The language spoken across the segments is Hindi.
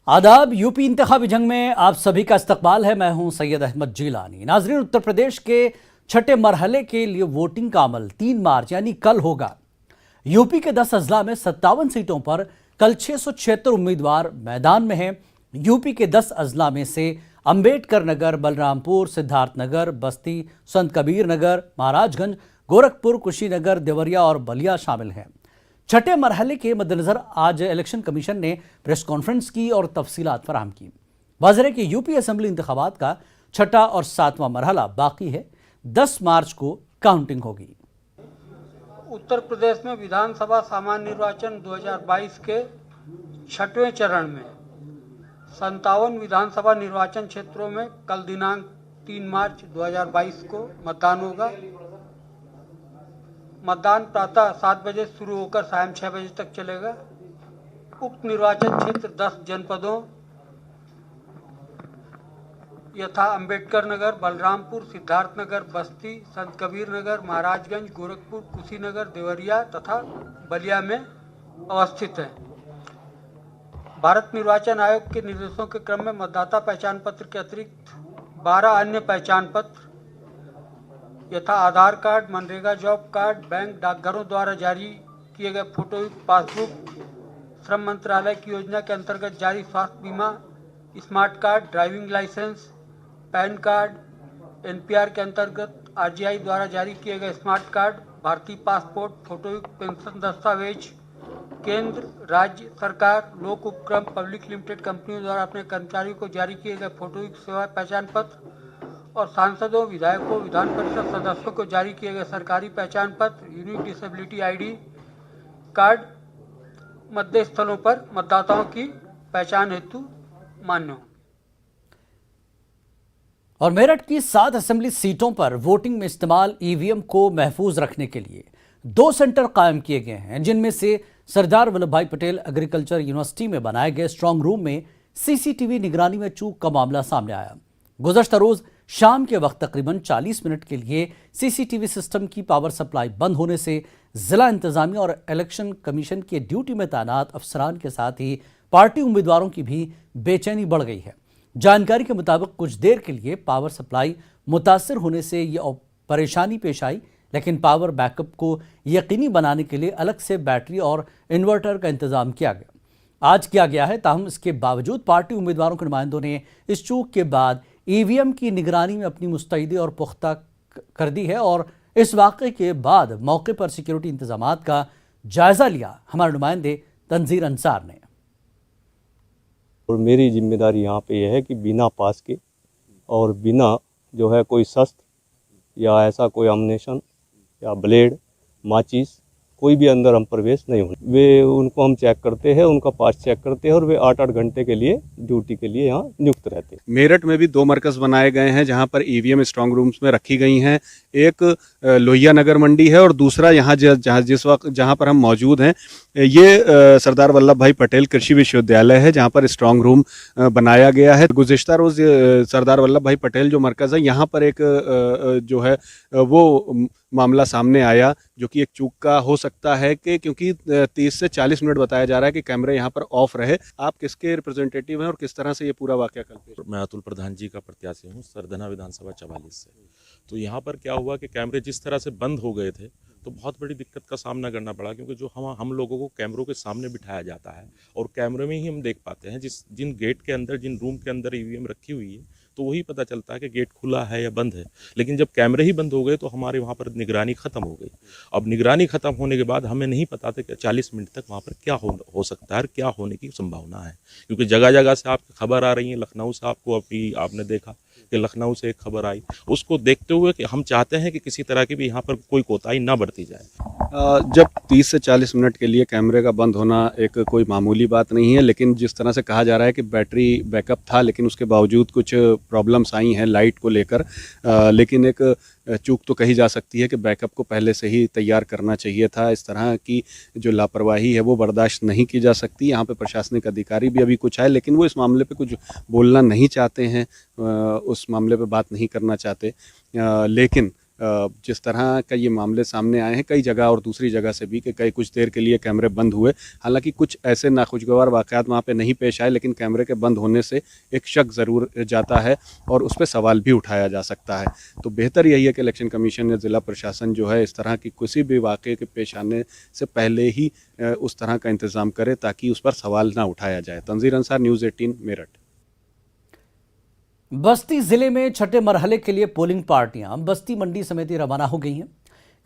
आदाब। यूपी इंतखाबी जंग में आप सभी का इस्तकबाल है। मैं हूं सैयद अहमद जिलानी। नाजरीन, उत्तर प्रदेश के छठे मरहले के लिए वोटिंग का अमल 3 मार्च यानी कल होगा। यूपी के 10 अजला में 57 सीटों पर कल 676 उम्मीदवार मैदान में हैं। यूपी के 10 अजला में से अंबेडकर नगर, बलरामपुर, सिद्धार्थनगर, बस्ती, संत कबीर नगर, महाराजगंज, गोरखपुर, कुशीनगर, देवरिया और बलिया शामिल हैं। छठे मरहले के मद्देनजर आज इलेक्शन कमीशन ने प्रेस कॉन्फ्रेंस की और तफसीलात फराहम की। वाज़ेह है कि यूपी असेंबली इंतखाबात का छठा और 7वां मरहला बाकी है। 10 मार्च को काउंटिंग होगी। उत्तर प्रदेश में विधानसभा सामान्य निर्वाचन 2022 के छठवें चरण में 57 विधानसभा निर्वाचन क्षेत्रों में कल दिनांक 3 मार्च 2022 को मतदान होगा। मतदान प्रातः 7 बजे शुरू होकर शाम 6 बजे तक चलेगा। उक्त निर्वाचन क्षेत्र 10 जनपदों यथा अंबेडकर नगर, बलरामपुर, सिद्धार्थनगर, बस्ती, संत कबीर नगर, महाराजगंज, गोरखपुर, कुशीनगर, देवरिया तथा बलिया में अवस्थित है। भारत निर्वाचन आयोग के निर्देशों के क्रम में मतदाता पहचान पत्र के अतिरिक्त 12 अन्य पहचान पत्र यथा Aadhaar card, MNREGA job card, bank डाकघरों द्वारा जारी किए गए फोटोयुक्त पासबुक, श्रम मंत्रालय की योजना के अंतर्गत जारी स्वास्थ्य बीमा, smart card, driving licence, PAN card, NPR के अंतर्गत आरजीआई द्वारा जारी किए गए स्मार्ट कार्ड, भारतीय पासपोर्ट, फोटोयुक्त पेंशन दस्तावेज, केंद्र, राज्य सरकार, लोक उपक्रम, पब्लिक लिमिटेड कंपनियों द्वारा अपने कर्मचारियों को जारी किए गए फोटोयुक्त सेवा पहचान पत्र और सांसदों, विधायकों, विधान परिषद सदस्यों को जारी किए गए सरकारी पहचान पत्र, यूनिक डिसेबिलिटी आईडी कार्ड मतदेय स्थलों पर मतदाताओं की पहचान हेतु मान्य होंगे। और मेरठ की 7 असेंबली सीटों पर वोटिंग में इस्तेमाल ईवीएम को महफूज रखने के लिए 2 सेंटर कायम किए गए हैं, जिनमें से सरदार वल्लभ भाई पटेल एग्रीकल्चर यूनिवर्सिटी में बनाए गए स्ट्रांग रूम में सीसीटीवी निगरानी में चूक का मामला सामने आया। गुज़श्ता रोज शाम के वक्त तकरीबन 40 मिनट के लिए सीसीटीवी सिस्टम की पावर सप्लाई बंद होने से जिला इंतजामिया और इलेक्शन कमीशन के ड्यूटी में तैनात अफसरान के साथ ही पार्टी उम्मीदवारों की भी बेचैनी बढ़ गई है। जानकारी के मुताबिक कुछ देर के लिए पावर सप्लाई मुतासर होने से यह परेशानी पेश आई, लेकिन पावर बैकअप को यकीनी बनाने के लिए अलग से बैटरी और इन्वर्टर का इंतजाम किया गया। आज किया गया है, ताहम इसके बावजूद पार्टी उम्मीदवारों के नुमाइंदों ने इस चूक के बाद ईवीएम की निगरानी में अपनी मुस्तैदी और पुख्ता कर दी है और इस वाक़े के बाद मौके पर सिक्योरिटी इंतजामात का जायजा लिया हमारे नुमाइंदे तंजीर अंसार ने। और मेरी जिम्मेदारी यहाँ पे यह है कि बिना पास के और बिना जो है कोई शस्त्र या ऐसा कोई अम्नेशन या ब्लेड, माचिस, कोई भी अंदर हम प्रवेश नहीं होने। वे उनको हम चेक करते हैं, उनका पास चेक करते हैं और वे 8-8 घंटे के लिए ड्यूटी के लिए यहाँ नियुक्त रहते हैं। मेरठ में भी 2 मरकज़ बनाए गए हैं जहाँ पर ईवीएम स्ट्रांग रूम्स में रखी गई हैं। एक लोहिया नगर मंडी है और दूसरा यहाँ जिस वक्त जहाँ पर हम मौजूद हैं ये सरदार वल्लभ भाई पटेल कृषि विश्वविद्यालय है, जहाँ पर स्ट्रांग रूम बनाया गया है। गुज़िश्ता रोज़ सरदार वल्लभ भाई पटेल जो मरकज़ है यहाँ पर एक जो है वो मामला सामने आया, जो कि एक चूक का हो सकता है कि क्योंकि 30 से 40 मिनट बताया जा रहा है कि कैमरे यहाँ पर ऑफ रहे। आप किसके रिप्रेजेंटेटिव हैं और किस तरह से ये पूरा वाकया कल पेश? मैं अतुल प्रधान जी का प्रत्याशी हूँ, सरधना विधानसभा 44 से। तो यहाँ पर क्या हुआ कि कैमरे जिस तरह से बंद हो गए थे तो बहुत बड़ी दिक्कत का सामना करना पड़ा, क्योंकि जो हम लोगों को कैमरों के सामने बिठाया जाता है और कैमरे में ही हम देख पाते हैं जिन गेट के अंदर, जिन रूम के अंदर ईवीएम रखी हुई है, तो वही पता चलता है कि गेट खुला है या बंद है। लेकिन जब कैमरे ही बंद हो गए तो हमारे वहाँ पर निगरानी ख़त्म हो गई। अब निगरानी ख़त्म होने के बाद हमें नहीं पता था कि 40 मिनट तक वहाँ पर क्या हो सकता है और क्या होने की संभावना है, क्योंकि जगह जगह से आपकी खबर आ रही है। लखनऊ से आपने देखा कि लखनऊ से एक खबर आई, उसको देखते हुए कि हम चाहते हैं कि किसी तरह की भी यहाँ पर कोई कोताही ना बरती जाए। जब 30 से 40 मिनट के लिए कैमरे का बंद होना एक कोई मामूली बात नहीं है, लेकिन जिस तरह से कहा जा रहा है कि बैटरी बैकअप था, लेकिन उसके बावजूद कुछ प्रॉब्लम्स आई हैं लाइट को लेकर, लेकिन एक चूक तो कही जा सकती है कि बैकअप को पहले से ही तैयार करना चाहिए था। इस तरह की जो लापरवाही है वो बर्दाश्त नहीं की जा सकती। यहाँ पे प्रशासनिक अधिकारी भी अभी कुछ आए, लेकिन वो इस मामले पे कुछ बोलना नहीं चाहते हैं, उस मामले पे बात नहीं करना चाहते। लेकिन जिस तरह का ये मामले सामने आए हैं कई जगह और दूसरी जगह से भी कि कई कुछ देर के लिए कैमरे बंद हुए, हालांकि कुछ ऐसे नाखुशगवार वाक़यात वहाँ पे नहीं पेश आए, लेकिन कैमरे के बंद होने से एक शक ज़रूर जाता है और उस पर सवाल भी उठाया जा सकता है। तो बेहतर यही है कि इलेक्शन कमीशन या ज़िला प्रशासन जो है इस तरह की किसी भी वाक़े के पेश आने से पहले ही उस तरह का इंतज़ाम करे ताकि उस पर सवाल ना उठाया जाए। तंजीर अंसार, न्यूज़ 18, मेरठ। बस्ती जिले में छठे मरहले के लिए पोलिंग पार्टियां बस्ती मंडी समिति रवाना हो गई हैं।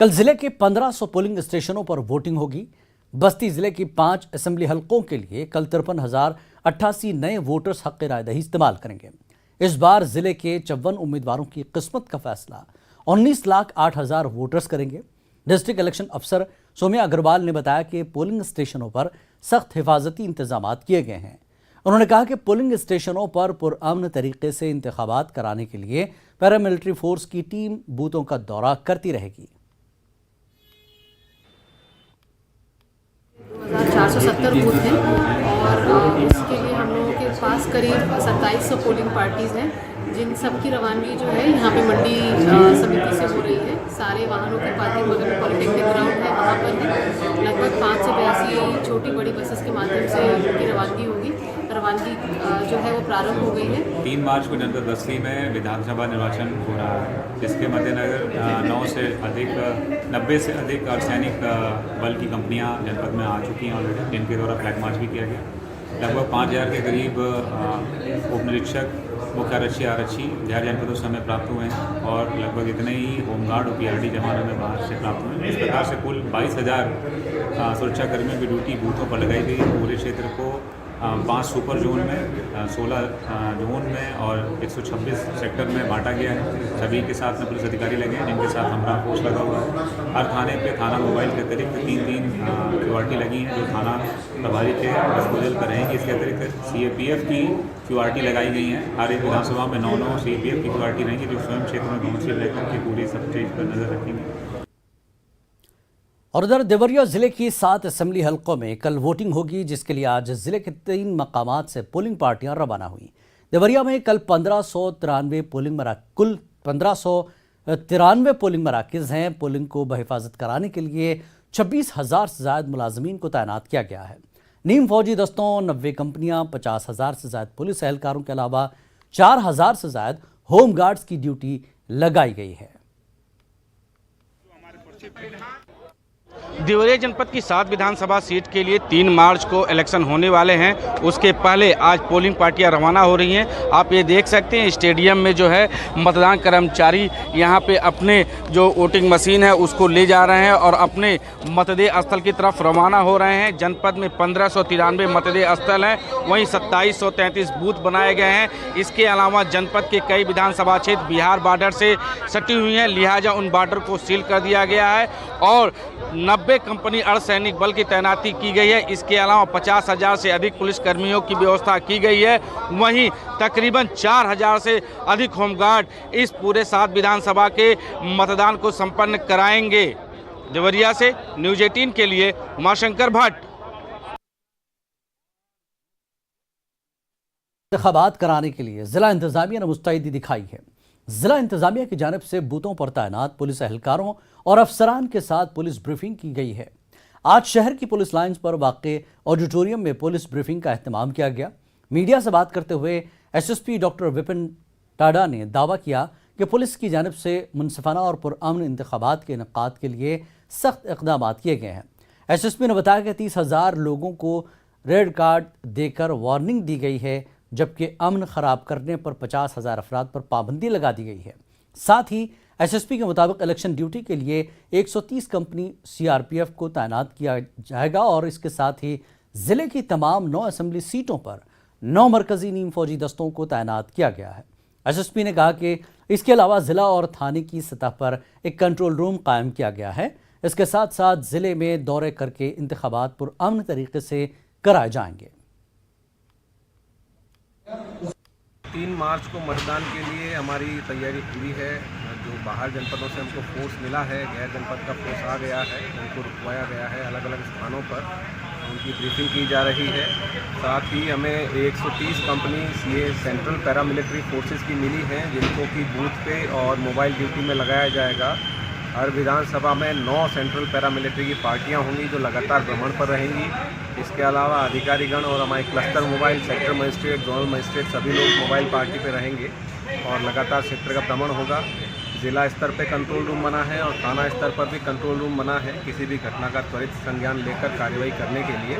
कल जिले के 1500 पोलिंग स्टेशनों पर वोटिंग होगी। बस्ती जिले की 5 असेंबली हलकों के लिए कल 53,088 नए वोटर्स हक़ रायदही इस्तेमाल करेंगे। इस बार जिले के 54 उम्मीदवारों की किस्मत का फैसला 19,08,000 वोटर्स करेंगे। डिस्ट्रिक्ट इलेक्शन अफसर सौम्या अग्रवाल ने बताया कि पोलिंग स्टेशनों पर सख्त हिफाजती इंतजाम किए गए हैं। उन्होंने कहा कि पोलिंग स्टेशनों पर पुरअमन तरीके से इंतखाबात कराने के लिए पैरामिलिट्री फोर्स की टीम बूथों का दौरा करती रहेगी। 2470 बूथ हैं और इसके लिए हम लोगों के पास करीब 2700 पोलिंग पार्टीज़ हैं, जिन सब की रवानगी जो है यहाँ पे मंडी समिति से हो रही है। सारे वाहनों की पार्किंग बगल में पॉलिटेक्निक ग्राउंड है, वहाँ पर है। लगभग 5 से 82 छोटी बड़ी बसेस के माध्यम से उनकी रवानगी होगी। रवानगी जो है वो प्रारंभ हो गई है। 3 मार्च को जनपद बस्ती में विधानसभा निर्वाचन हो रहा है, जिसके मद्देनजर 90 से अधिक अर्धसैनिक बल की कंपनियां जनपद में आ चुकी हैं ऑलरेडी, जिनके द्वारा फ्लैग मार्च भी किया गया। लगभग 5000 के करीब उप निरीक्षक, मुख्य आरक्षी, आरक्षी गैर जनपदों से हमें प्राप्त हुए हैं और लगभग इतने ही होमगार्ड और PRD जवान हमें बाहर से प्राप्त हुए हैं। इस प्रकार से कुल 22,000 सुरक्षाकर्मियों की ड्यूटी बूथों पर लगाई गई। पूरे क्षेत्र को 5 सुपर जोन में, 16 जोन में और 126 सेक्टर में बांटा गया है। सभी के साथ में पुलिस अधिकारी लगे हैं, जिनके साथ हमारा फोर्स लगा हुआ है। हर थाने पे थाना मोबाइल के अतिरिक्त 3-3 QRT लगी हैं, जो थाना प्रभारी के डिस्पोजल पर रहेंगी। इसके अतिरिक्त CAPF की QRT लगाई गई हैं। हर एक विधानसभा में 9 CAPF की QRT रहेंगी, जो स्वयं क्षेत्र में काउंसिल रहकर के पूरी सब चीज़ पर नज़र रखेंगे। और उधर देवरिया जिले की 7 असेंबली हलकों में कल वोटिंग होगी, जिसके लिए आज जिले के 3 मकामात से पोलिंग पार्टियां रवाना हुई। देवरिया में कल 1593 कुल 1593 पोलिंग मराकज़ हैं। पोलिंग को बहिफाजत कराने के लिए 26,000 से ज़्यादा मुलाजमीन को तैनात किया गया है। नीम फौजी दस्तों, 90 कंपनियां, 50,000 से ज़्यादा पुलिस एहलकारों के अलावा 4,000 से ज़्यादा होमगार्ड्स की ड्यूटी लगाई गई है। देवरिया जनपद की 7 विधानसभा सीट के लिए 3 मार्च को इलेक्शन होने वाले हैं। उसके पहले आज पोलिंग पार्टियां रवाना हो रही हैं। आप ये देख सकते हैं स्टेडियम में जो है मतदान कर्मचारी यहाँ पे अपने जो वोटिंग मशीन है उसको ले जा रहे हैं और अपने मतदेय स्थल की तरफ रवाना हो रहे हैं। जनपद में 1593 मतदेय स्थल हैं, वहीं 2733 बूथ बनाए गए हैं। इसके अलावा जनपद के कई विधानसभा क्षेत्र बिहार बॉर्डर से सटी हुई हैं, लिहाजा उन बॉर्डर को सील कर दिया गया है और 90 कंपनी अर्धसैनिक बल की तैनाती की गई है। इसके अलावा 50,000 से अधिक पुलिसकर्मियों की व्यवस्था की गई है। वहीं तकरीबन 4,000 से अधिक होमगार्ड इस पूरे 7 विधानसभा के मतदान को संपन्न कराएंगे। देवरिया से न्यूज़ 18 के लिए उमाशंकर भट्ट। इंतखाबात कराने के लिए जिला इंतजामिया ने मुस्तैदी दिखाई है। जिला इंतजामिया की जानिब से बूथों पर तैनात पुलिस एहलकारों और अफसरान के साथ पुलिस ब्रीफिंग की गई है। आज शहर की पुलिस लाइन्स पर वाक़े ऑडिटोरियम में पुलिस ब्रीफिंग का अहतमाम किया गया। मीडिया से बात करते हुए SSP डॉक्टर विपिन टाडा ने दावा किया कि पुलिस की जानिब से मुनसिफाना और पुरअमन इंतखाबात के इनेकाद के लिए सख्त इक़दाम किए गए हैं। SSP ने बताया कि 30,000 लोगों को रेड कार्ड देकर वार्निंग दी गई है, जबकि अमन ख़राब करने पर 50,000 अफराद पर पाबंदी लगा दी गई है। साथ ही SSP के मुताबिक इलेक्शन ड्यूटी के लिए 130 कंपनी CRPF को तैनात किया जाएगा और इसके साथ ही ज़िले की तमाम 9 असेंबली सीटों पर 9 मरकज़ी नीम फौजी दस्तों को तैनात किया गया है। SSP ने कहा कि इसके अलावा ज़िला और थाने की सतह पर एक कंट्रोल रूम कायम किया गया है। इसके साथ साथ ज़िले में दौरे करके इंतखाबात पुरअमन तरीके से कराए जाएंगे। 3 मार्च को मतदान के लिए हमारी तैयारी पूरी है। जो बाहर जनपदों से हमको फोर्स मिला है, गैर जनपद का फोर्स आ गया है, उनको रुकवाया गया है अलग अलग स्थानों पर उनकी ब्रीफिंग की जा रही है। साथ ही हमें 130 कंपनी ये सेंट्रल पैरामिलिट्री फोर्सेस की मिली हैं, जिनको कि बूथ पे और मोबाइल ड्यूटी में लगाया जाएगा। हर विधानसभा में 9 सेंट्रल पैरामिलिट्री की पार्टियां होंगी जो लगातार भ्रमण पर रहेंगी। इसके अलावा अधिकारीगण और हमारे cluster mobile, sector magistrate, zonal magistrate सभी लोग मोबाइल पार्टी पे रहेंगे और लगातार क्षेत्र का भ्रमण होगा। जिला स्तर पे कंट्रोल रूम बना है और थाना स्तर पर भी कंट्रोल रूम बना है, किसी भी घटना का त्वरित संज्ञान लेकर कार्रवाई करने के लिए।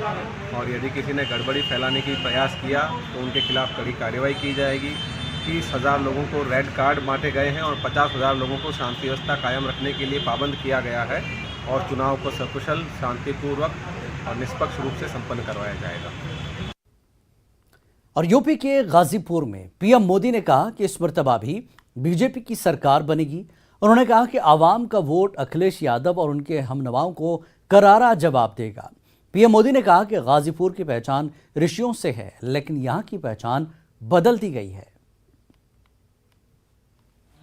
और यदि किसी ने गड़बड़ी फैलाने की प्रयास किया तो उनके खिलाफ कड़ी कार्रवाई की जाएगी। 30,000 लोगों को रेड कार्ड बांटे गए हैं और 50,000 लोगों को शांति व्यवस्था कायम रखने के लिए पाबंद किया गया है और चुनाव को सकुशल, शांतिपूर्वक और निष्पक्ष रूप से संपन्न करवाया जाएगा। और यूपी के गाजीपुर में पीएम मोदी ने कहा कि इस मर्तबा भी बीजेपी की सरकार बनेगी। उन्होंने कहा कि आवाम का वोट अखिलेश यादव और उनके हमनवाओं को करारा जवाब देगा। पीएम मोदी ने कहा कि गाजीपुर की पहचान ऋषियों से है, लेकिन यहां की पहचान बदल दी गई है।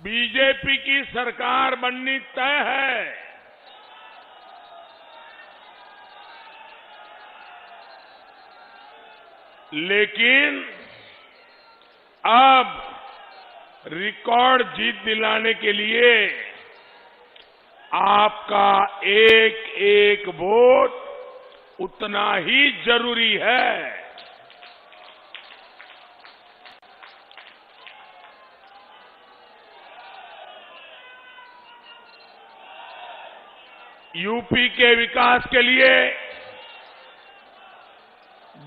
बीजेपी की सरकार बननी तय है। लेकिन अब रिकॉर्ड जीत दिलाने के लिए आपका एक एक वोट उतना ही जरूरी है। यूपी के विकास के लिए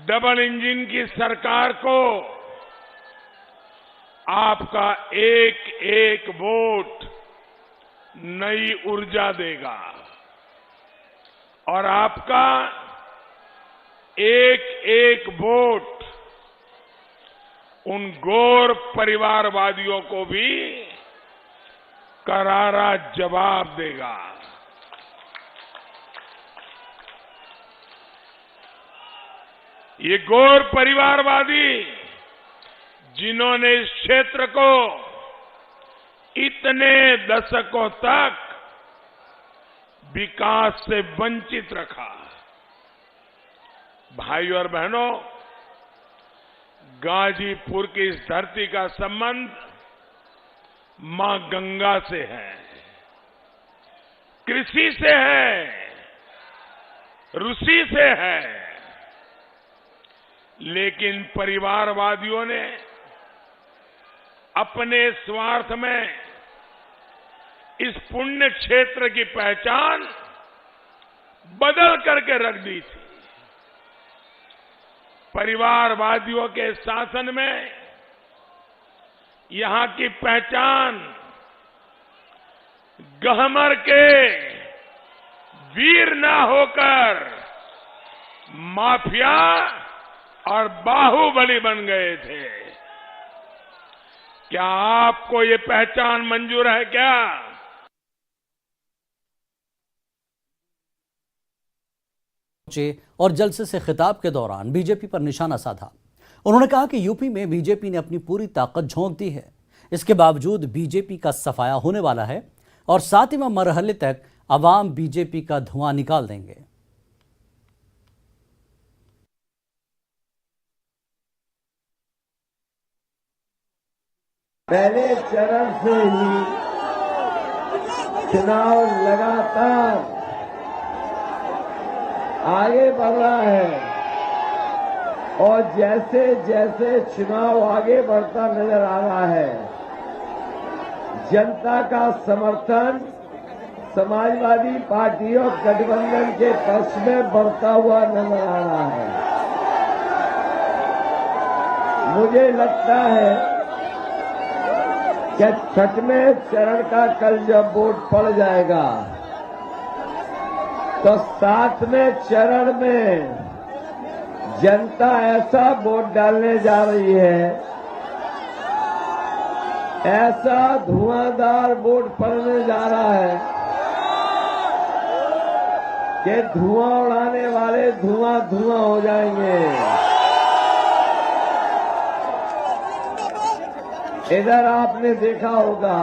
डबल इंजन की सरकार को आपका एक एक वोट नई ऊर्जा देगा और आपका एक एक वोट उन गौर परिवारवादियों को भी करारा जवाब देगा। ये गौर परिवारवादी जिन्होंने इस क्षेत्र को इतने दशकों तक विकास से वंचित रखा। भाइयों और बहनों, गाजीपुर की इस धरती का संबंध मां गंगा से है, कृषि से है, ऋषि से है। लेकिन परिवारवादियों ने अपने स्वार्थ में इस पुण्य क्षेत्र की पहचान बदल करके रख दी थी। परिवारवादियों के शासन में यहां की पहचान गहमर के वीर ना होकर माफिया और बाहुबली बन गए थे। क्या आपको ये पहचान मंजूर है क्या? और जलसे से खिताब के दौरान बीजेपी पर निशाना साधा। उन्होंने कहा कि यूपी में बीजेपी ने अपनी पूरी ताकत झोंक दी है, इसके बावजूद बीजेपी का सफाया होने वाला है और 7वें मरहले तक अवाम बीजेपी का धुआं निकाल देंगे। पहले चरण से ही चुनाव लगातार आगे बढ़ रहा है और जैसे जैसे चुनाव आगे बढ़ता नजर आ रहा है, जनता का समर्थन समाजवादी पार्टी और गठबंधन के पक्ष में बढ़ता हुआ नजर आ रहा है। मुझे लगता है कि 6वें चरण का कल जब वोट पड़ जाएगा तो 7वें चरण में जनता ऐसा वोट डालने जा रही है, ऐसा धुआंधार वोट पड़ने जा रहा है कि धुआं उड़ाने वाले धुआं धुआं हो जाएंगे। इधर आपने देखा होगा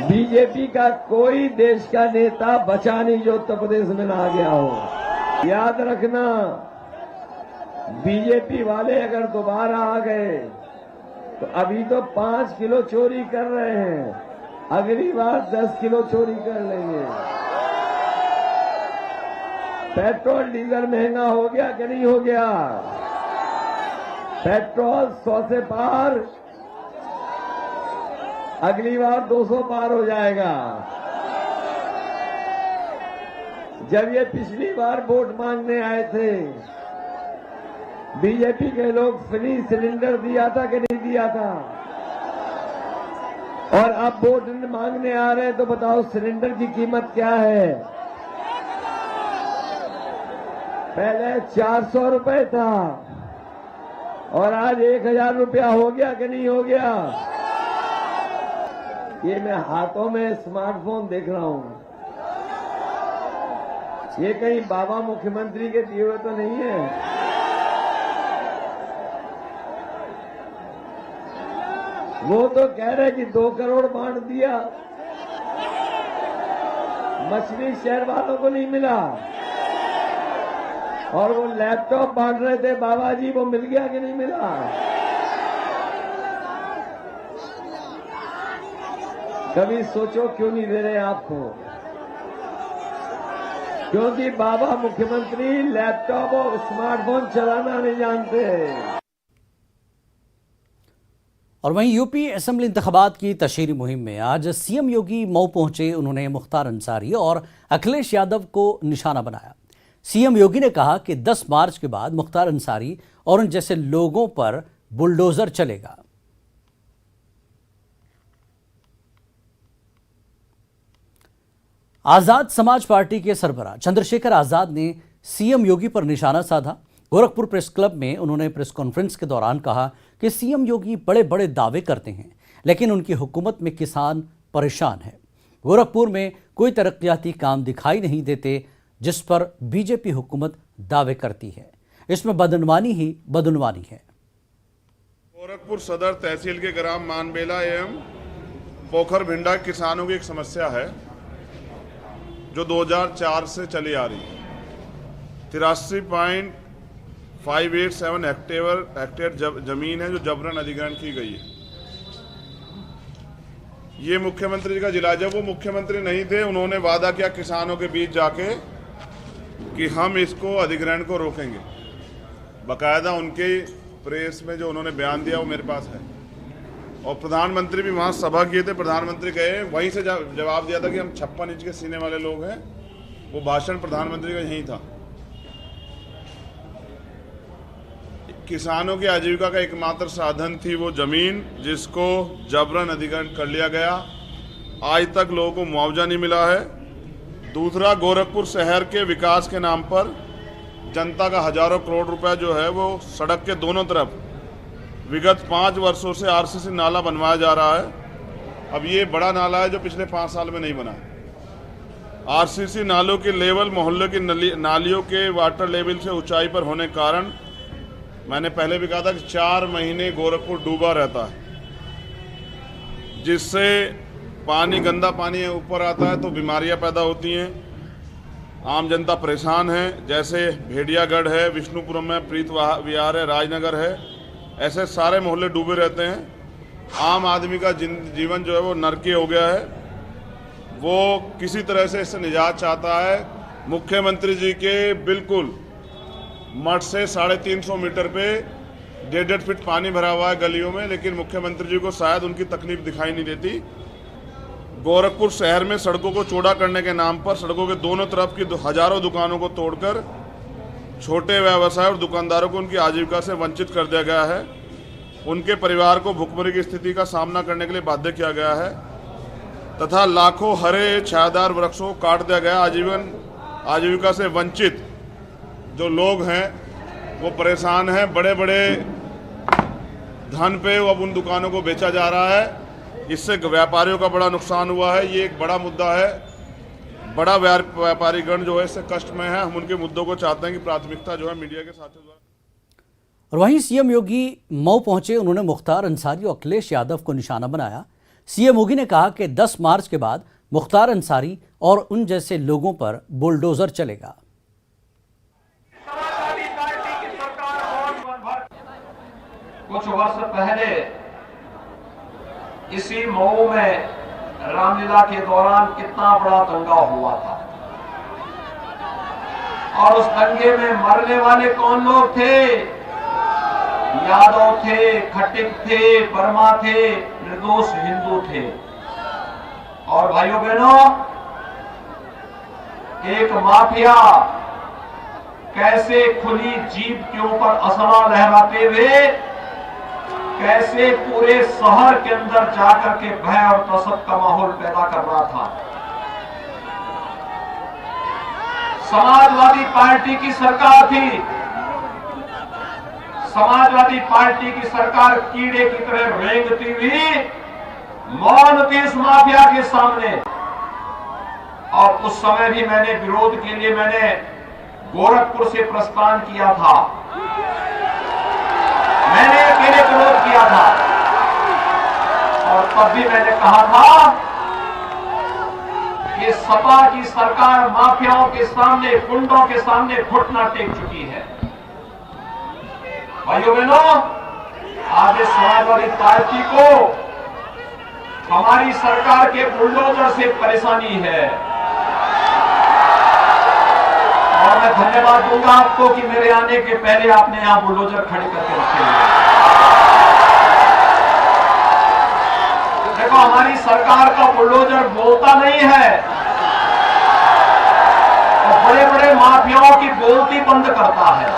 बीजेपी का कोई देश का नेता बचा नहीं जो उत्तर प्रदेश में ना गया हो। याद रखना, बीजेपी वाले अगर दोबारा आ गए तो अभी तो 5 किलो चोरी कर रहे हैं, अगली बार 10 किलो चोरी कर लेंगे। पेट्रोल डीजल महंगा हो गया कि नहीं हो गया? पेट्रोल 100 से पार, अगली बार 200 पार हो जाएगा। जब ये पिछली बार वोट मांगने आए थे, बीजेपी के लोग फ्री सिलेंडर दिया था कि नहीं दिया था? और अब वोट मांगने आ रहे हैं तो बताओ सिलेंडर की कीमत क्या है? पहले 400 रुपए था और आज 1000 रुपया हो गया कि नहीं हो गया? ये मैं हाथों में स्मार्टफोन देख रहा हूं, ये कहीं बाबा मुख्यमंत्री के दिए हुए तो नहीं है? वो तो कह रहे कि 2 करोड़ बांट दिया, मछली शहर वालों को नहीं मिला। और वो लैपटॉप बांट रहे थे बाबा जी, वो मिल गया कि नहीं मिला? कभी सोचो क्यों नहीं दे रहे आपको? क्योंकि बाबा मुख्यमंत्री लैपटॉप और स्मार्टफोन चलाना नहीं जानते। और वहीं यूपी असेंबली इंतखाबात की तशहीरी मुहिम में आज सीएम योगी मऊ पहुंचे। उन्होंने मुख्तार अंसारी और अखिलेश यादव को निशाना बनाया। सीएम योगी ने कहा कि 10 मार्च के बाद मुख्तार अंसारी और उन जैसे लोगों पर बुलडोजर चलेगा। आजाद समाज पार्टी के सरबराह चंद्रशेखर आजाद ने सीएम योगी पर निशाना साधा। गोरखपुर प्रेस क्लब में उन्होंने प्रेस कॉन्फ्रेंस के दौरान कहा कि सीएम योगी बड़े बड़े दावे करते हैं, लेकिन उनकी हुकूमत में किसान परेशान है। गोरखपुर में कोई तरक्याती काम दिखाई नहीं देते जिस पर बीजेपी हुकूमत दावे करती है। इसमें बदनवानी ही बदनवानी है। गोरखपुर सदर तहसील के ग्राम मानबेला एवं पोखर भिंडा किसानों की एक समस्या है जो 2004 से चली आ रही है। 83.587 हेक्टेयर जमीन है जो जबरन अधिग्रहण की गई है। ये मुख्यमंत्री का जिला, जब वो मुख्यमंत्री नहीं थे उन्होंने वादा किया किसानों के बीच जाके कि हम इसको अधिग्रहण को रोकेंगे। बाकायदा उनके प्रेस में जो उन्होंने बयान दिया वो मेरे पास है। और प्रधानमंत्री भी वहाँ सभा किए थे, प्रधानमंत्री गए, वहीं से जवाब दिया था कि हम 56 इंच के सीने वाले लोग हैं। वो भाषण प्रधानमंत्री का यहीं था। किसानों की आजीविका का एकमात्र साधन थी वो जमीन, जिसको जबरन अधिग्रहण कर लिया गया। आज तक लोगों को मुआवजा नहीं मिला है। दूसरा, गोरखपुर शहर के विकास के नाम पर जनता का हजारों करोड़ रुपया जो है वो सड़क के दोनों तरफ विगत 5 वर्षों से आरसीसी नाला बनवाया जा रहा है। अब ये बड़ा नाला है जो पिछले 5 साल में नहीं बना है। आरसीसी नालों के लेवल मोहल्ले की नालियों के वाटर लेवल से ऊंचाई पर होने के कारण मैंने पहले भी कहा था कि 4 महीने गोरखपुर डूबा रहता है, जिससे पानी, गंदा पानी ऊपर आता है तो बीमारियां पैदा होती हैं। आम जनता परेशान है। जैसे भेड़ियागढ़ है, विष्णुपुरम है, प्रीत विहार है, राजनगर है, ऐसे सारे मोहल्ले डूबे रहते हैं। आम आदमी का जीवन जो है वो नरकी हो गया है। वो किसी तरह से इससे निजात चाहता है। मुख्यमंत्री जी के बिल्कुल मठ से 350 मीटर पे 1.5 फीट पानी भरा हुआ है गलियों में, लेकिन मुख्यमंत्री जी को शायद उनकी तकलीफ दिखाई नहीं देती। गोरखपुर शहर में सड़कों को चौड़ा करने के नाम पर सड़कों के दोनों तरफ की हजारों दुकानों को तोड़कर छोटे व्यवसाय और दुकानदारों को उनकी आजीविका से वंचित कर दिया गया है। उनके परिवार को भुखमरी की स्थिति का सामना करने के लिए बाध्य किया गया है तथा लाखों हरे छायादार वृक्षों को काट दिया गया। आजीविका से वंचित जो लोग हैं वो परेशान हैं। बड़े बड़े धन पे अब उन दुकानों को बेचा जा रहा है। इससे व्यापारियों का बड़ा नुकसान हुआ है। ये एक बड़ा मुद्दा है। बड़ा व्यापारीगण जो है इससे कष्ट में है। हम उनके मुद्दों को चाहते हैं कि प्राथमिकता जो है मीडिया के साथियों द्वारा। और वहीं सीएम योगी मऊ पहुंचे। उन्होंने मुख्तार अंसारी और अखिलेश यादव को निशाना बनाया। सीएम योगी ने कहा कि 10 मार्च के बाद मुख्तार अंसारी और उन जैसे लोगों पर बुलडोजर चलेगा। कुछ वर्ष पहले इसी मऊ में रामलीला के दौरान कितना बड़ा दंगा हुआ था और उस दंगे में मरने वाले कौन लोग थे? यादव थे, खटिक थे, वर्मा थे, निर्दोष हिंदू थे। और भाइयों बहनों, एक माफिया कैसे खुली जीप के ऊपर असला लहराते हुए कैसे पूरे शहर के अंदर जाकर के भय और दहशत का माहौल पैदा कर रहा था। समाजवादी पार्टी की सरकार थी। समाजवादी पार्टी की सरकार कीड़े की तरह रेंगती हुई मौन थी इस माफिया के सामने। और उस समय भी मैंने विरोध के लिए गोरखपुर से प्रस्थान किया था। मैंने अकेले विरोध किया था और तब भी मैंने कहा था कि सपा की सरकार माफियाओं के सामने, गुंडों के सामने घुटना टेक चुकी है। भाइयों बहनों, आज समाजवादी पार्टी को हमारी सरकार के बुलडोजर से परेशानी है और मैं धन्यवाद दूंगा आपको कि मेरे आने के पहले आपने यहां बुलडोजर खड़े करके रखे हैं। देखो, हमारी सरकार का बुलडोजर बोलता नहीं है और बड़े बड़े माफियाओं की बोलती बंद करता है।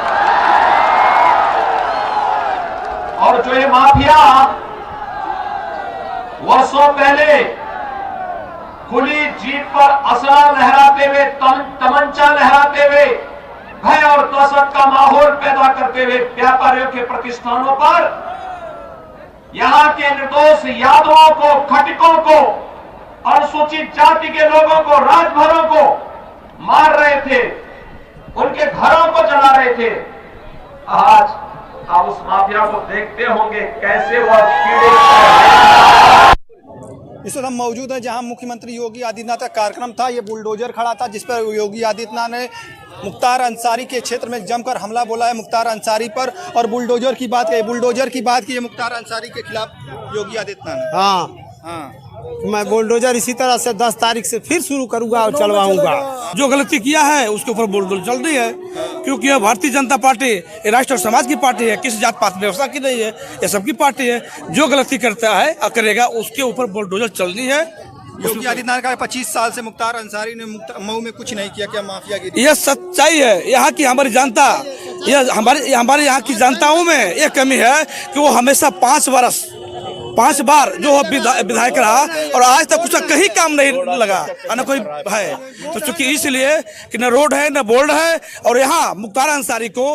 और जो ये माफिया वर्षों पहले खुली जीप पर असला लहराते हुए, तमंचा लहराते हुए भय और दहशत का माहौल पैदा करते हुए व्यापारियों के प्रतिष्ठानों पर यहां के निर्दोष यादवों को, खटिकों को, अनुसूचित जाति के लोगों को, राजभरों को मार रहे थे, उनके घरों को जला रहे थे। आज आप उस माफिया को देखते होंगे कैसे वह कीड़े। इस वक्त हम मौजूद हैं जहां मुख्यमंत्री योगी आदित्यनाथ का कार्यक्रम था। ये बुलडोजर खड़ा था जिस पर योगी आदित्यनाथ ने मुख्तार अंसारी के क्षेत्र में जमकर हमला बोला है मुख्तार अंसारी पर, और बुलडोजर की बात की है मुख्तार अंसारी के खिलाफ योगी आदित्यनाथ ने। हाँ, मैं बुलडोजर इसी तरह से 10 तारीख से फिर शुरू करूंगा और चलवाऊंगा। जो गलती किया है उसके ऊपर बुलडोजर चल रही है, क्योंकि यह भारतीय जनता पार्टी ये राष्ट्र और समाज की पार्टी है, किसी जात पात व्यवस्था की नहीं है, ये सबकी पार्टी है। जो गलती करता है और करेगा उसके ऊपर बुलडोजर चलनी है। योगी आदित्यनाथ का 25 साल से मुख्तार अंसारी ने मऊ में कुछ नहीं किया, क्या माफिया की? यह सच्चाई है। यहाँ की हमारी जनता, यह हमारे यहाँ की जनताओं में यह कमी है कि वो हमेशा 5 बार जो विधायक रहा और आज तक उसका कहीं काम नहीं लगा, न कोई है। तो चूंकि इसलिए कि न रोड है न बोर्ड है, और यहाँ मुख्तार अंसारी को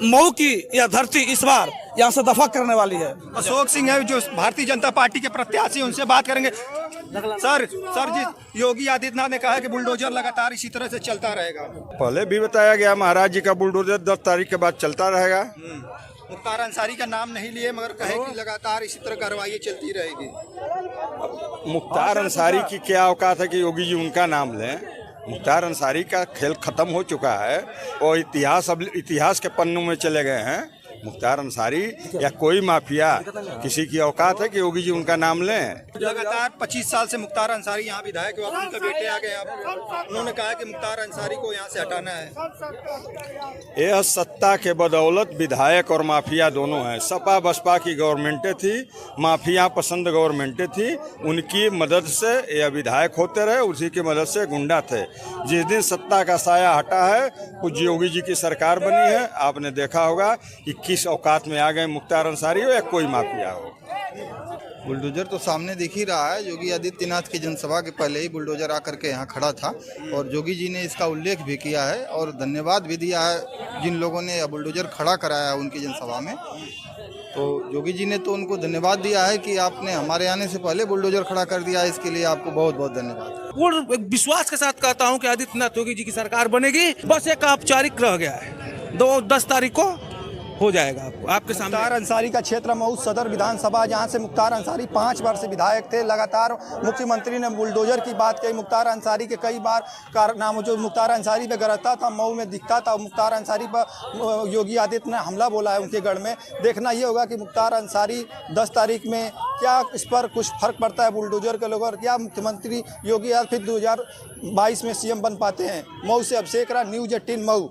मऊ की यह धरती इस बार यहाँ से दफा करने वाली है। अशोक सिंह है जो भारतीय जनता पार्टी के प्रत्याशी, उनसे बात करेंगे। सर जी, योगी आदित्यनाथ ने कहा है कि बुलडोजर लगातार इसी तरह से चलता रहेगा। पहले भी बताया गया महाराज जी का बुलडोजर 10 तारीख के बाद चलता रहेगा। मुख्तार अंसारी का नाम नहीं लिए मगर कहे कि लगातार इसी तरह कार्रवाई चलती रहेगी। मुख्तार अंसारी की क्या औकात है कि योगी जी उनका नाम लें? मुख्तार अंसारी का खेल खत्म हो चुका है और इतिहास के पन्नों में चले गए हैं। मुख्तार अंसारी या कोई माफिया किसी की औकात है कि योगी जी उनका नाम लें? लगातार 25 साल से मुख्तार अंसारी यहाँ विधायक, उनके बेटे आ गए, उन्होंने कहा कि मुख्तार अंसारी को यहाँ से हटाना है। यह सत्ता के बदौलत विधायक और माफिया दोनों हैं। सपा बसपा की गवर्नमेंटें थी, माफिया पसंद गवर्नमेंटें थी, उनकी मदद से यह विधायक होते रहे, उसी की मदद से गुंडा थे। जिस दिन सत्ता का साया हटा है, पूज्य योगी जी की सरकार बनी है, आपने देखा होगा कि किस औकात में आ गए मुख्तार अंसारी हो या कोई माफिया हो। बुलडोजर तो सामने दिख ही रहा है। योगी आदित्यनाथ की जनसभा के पहले ही बुलडोजर आकर के यहाँ खड़ा था और योगी जी ने इसका उल्लेख भी किया है और धन्यवाद भी दिया है जिन लोगों ने बुलडोजर खड़ा कराया उनकी जनसभा में। तो योगी जी ने तो उनको धन्यवाद दिया है कि आपने हमारे आने से पहले बुलडोजर खड़ा कर दिया, इसके लिए आपको बहुत बहुत धन्यवाद। पूर्ण विश्वास के साथ कहता हूँ कि आदित्यनाथ योगी जी की सरकार बनेगी। बस एक औपचारिक रह गया है 10 तारीख को हो जाएगा आपके सामने। मुख्तार अंसारी का क्षेत्र मऊ सदर विधानसभा, जहां से मुख्तार अंसारी 5 वर्ष विधायक थे। लगातार मुख्यमंत्री ने बुलडोजर की बात कही। मुख्तार अंसारी के कई बार कारनामा जो मुख्तार अंसारी पे गरजता था, मऊ में दिखता था। मुख्तार अंसारी पर योगी आदित्यनाथ ने हमला बोला है उनके गढ़ में। देखना ये होगा कि मुख्तार अंसारी 10 तारीख में क्या इस पर कुछ फर्क पड़ता है बुलडोजर के लोगों, और क्या मुख्यमंत्री योगी फिर 2022 में सीएम बन पाते हैं। मऊ से अभिषेक रा, न्यूज़ 18 मऊ।